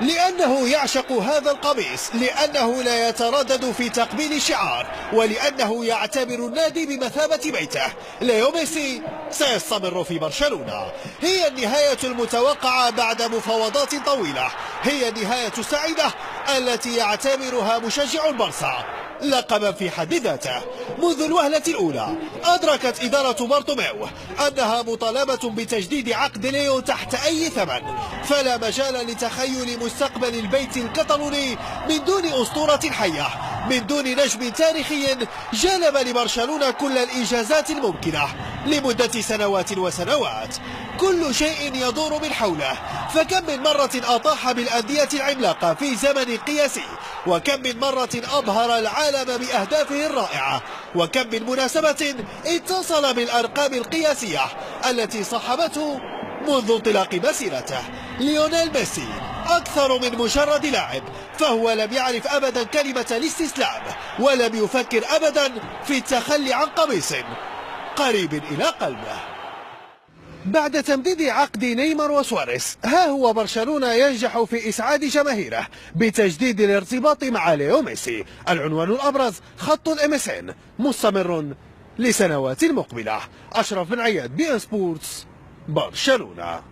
لأنه يعشق هذا القميص، لأنه لا يتردد في تقبيل الشعار، ولأنه يعتبر النادي بمثابة بيته. ليو ميسي سيستمر في برشلونة. هي النهاية المتوقعة بعد مفاوضات طويلة، هي النهاية السعيدة التي يعتبرها مشجع البارسا لقبا في حد ذاته. منذ الوهلة الأولى أدركت إدارة بارتوميو أنها مطالبة بتجديد عقد ليو تحت أي ثمن، فلا مجال لتخيل مستقبل البيت الكتالوني من دون أسطورة حية، من دون نجم تاريخي جلب لبرشلونة كل الإنجازات الممكنة لمدة سنوات وسنوات. كل شيء يدور من حوله، فكم من مرة أطاح بالأندية العملاقة في زمن قياسي، وكم من مرة أبهر العالم بأهدافه الرائعة، وكم من مناسبة اتصل بالأرقام القياسية التي صاحبته منذ انطلاق مسيرته. ليونيل ميسي أكثر من مجرد لاعب، فهو لم يعرف أبدا كلمة الاستسلام، ولم يفكر أبدا في التخلي عن قميص قريب إلى قلبه. بعد تمديد عقد نيمار وسواريز، ها هو برشلونة ينجح في إسعاد جماهيره بتجديد الارتباط مع ليو ميسي. العنوان الأبرز: خط MSN مستمر لسنوات مقبلة. أشرف بن عياد، بي إن سبورتس، برشلونة.